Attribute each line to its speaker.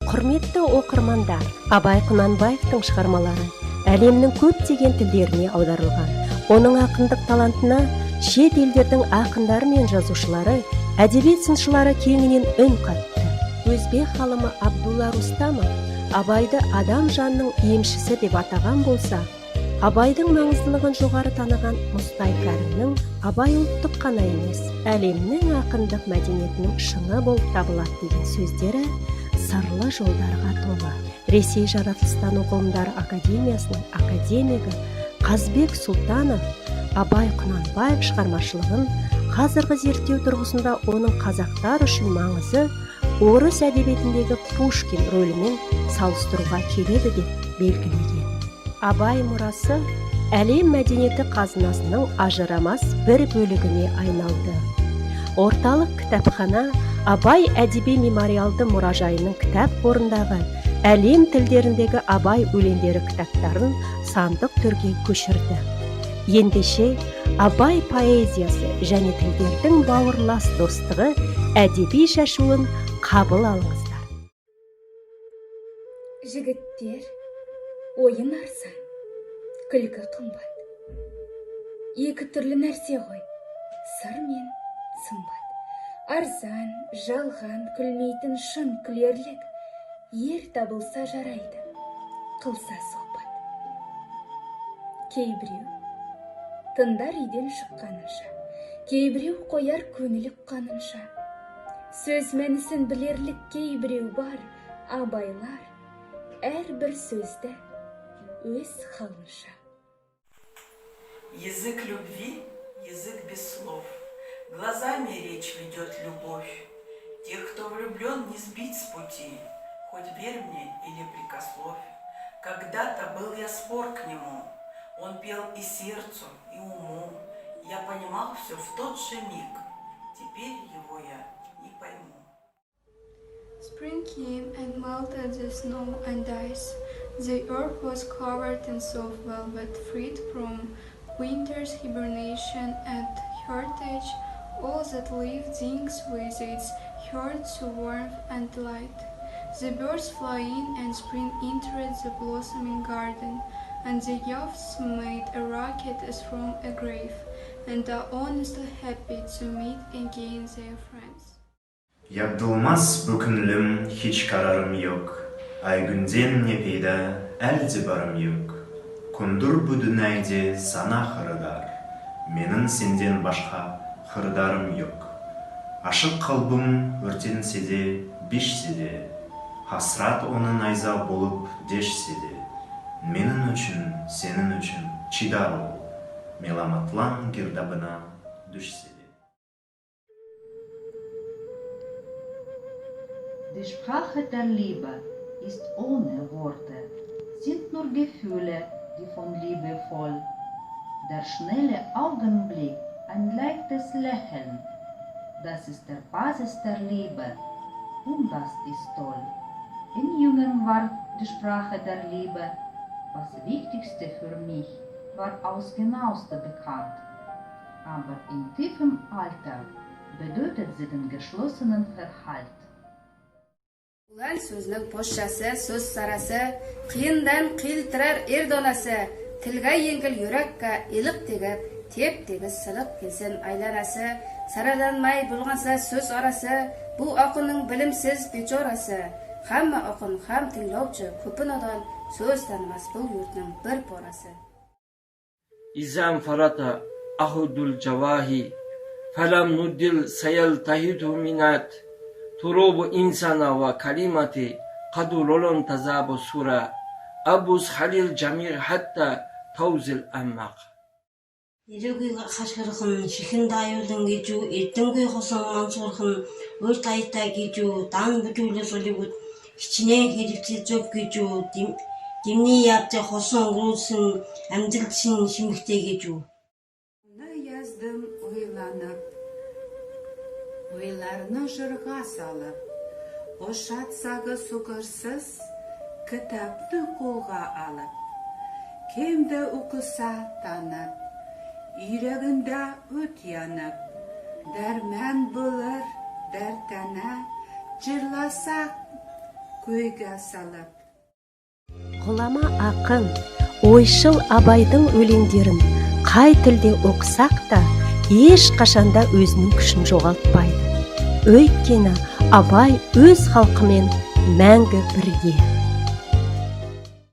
Speaker 1: Құрметті оқырмандар, Абай Құнанбаевтың шығармалары әлемнің көптеген тілдеріне аударылған. Оның ақындық талантына шет елдердің ақындары мен жазушылары, әдебиет сыншылары кеңінен үн қатты. Өзбек ғалымы Абдулла Рустамов Абайды адам жанының емшісі деп атаған болса, Абайдың маңыздылығын жоғары таныған Мұстай Кәрімнің Абай ұлттық қана емес, әлемнің ақындық мәдениетінің шыңы болып табылады деген сөздері сырлы жолдарға толы. Ресей жаратылыстану ғылымдары академиясының академигі Қазбек Сұлтанов Абай Құнанбаев шығармашылығын қазіргі зерттеу тұрғысында оның қазақтар үшін маңызы орыс әдебиетіндегі Пушкин рөлімен салыстыруға келеді деп белгілеген. Абай мұрасы әлем мәдениеті қазынасының ажырамас бір бөлігіне айналды. Орталық кітапхана Абай әдеби мемориалды мұражайының кітап қорындағы әлем тілдеріндегі Абай өлеңдері кітаптарын сандық түрге көшірді. Ендеше Абай поэзиясы және тілдердің бауырлас достығы әдеби шашуын қабыл алыңыздар.
Speaker 2: Жігіттер, ойын арзан, күлкі қымбат. Екі түрлі нәрсе ғой, сыр мен сымбат. Арзан, жалған күлмейтін шын күлерлік, ер табылса жарайды, қылса сұхбат. Кейбіреу тындар үйден шыққанынша, кейбіреу қояр көңілік қанынша. Сөз мәнісін білерлік кейбіреу бар, абайлар, әрбір сөзді өз халынша.
Speaker 3: Язык любви, язык без слов. Глазами речь ведет любовь. Тех, кто влюблен, не сбить с пути, хоть верь мне или прикословь. Когда-то был я спор к нему, он пел и сердцу, и уму. Я понимал все в тот же миг, теперь его я не пойму.
Speaker 4: Spring came and melted the snow and ice. The earth was covered in soft velvet, freed from winter's hibernation and heritage. All that lived sings with its heart to warmth and light. The birds fly in and spring entered the blossoming garden, and the youths made a rocket as from a grave, and are honestly happy to meet again their friends.
Speaker 5: Ябдылмас бүкінлім, hiç kararım yok. Ay günden ne peyda, әлде барым yok. Күндір bu дүнайде сана қырыдар. Менің сенден башқа қырдарым yok. Ашық қалбым өртенсе де, бешсе де, hasrat onun найза болып дешсе де. Менің үшін, сенің үшін чидар ол, меломатлан girdabına düşse de.
Speaker 6: Die Sprache der Liebe ist ohne Worte, sind nur Gefühle, die von Liebe voll. Der schnelle Augenblick, ein leichtes Lächeln, das ist der Basis der Liebe, und das ist toll. In Jungen war die Sprache der Liebe, das Wichtigste für mich, war aus genaueste bekannt. Aber in tiefem Alter bedeutet sie den geschlossenen Verhalt.
Speaker 7: Ulan so'zning poshshasi, so'z sarasi, qiyindan qiyiltirar erdonasi, tilga yengil yurakka iliq tegib, tep-tegiz siliq kelsin aylanasi, saralanmay bo'lgansa so'z orasi, bu oqinning bilimsiz bechorasi, hamma oqin ham tinglovchi, ko'pi nodon, so'z tanimas bu yurtning bir porasi.
Speaker 8: Izam farata ahudul jawahi, falam nudil sayal tahidu minat. Turubu insana ve kalimati kadulolun tazabu sura Abuz Halil Camir hatta tavzil ammaq.
Speaker 9: Ирүүгийн хашгирхан чихэн даюулан гэж юу, эрдэнгүй хосон мансуурхан өөр таятай гэж юу, дан бүжүүлээс олигуд хичнээн хэрэгцээ зөв гэж юу, дэмний явцаа хосон өнгөрүүлсэн амьдралшин шимэгтэй гэж юу.
Speaker 10: Yazdım uylanıp, oylarını jırga salıp, o şatsağı suğırsız kitapni қолға alıp, kimde okusa tanıp, yüreğinde öt yanıp, derman bulur dertana, jırlasak көйгө салып.
Speaker 1: Ғұлама ақын ойшыл Абайдың өлеңдерін қай тілде оқысақ та еш қашанда өзінің күшін жоғалтпайды. Өйткені Абай өз халқымен мәңгі бірге.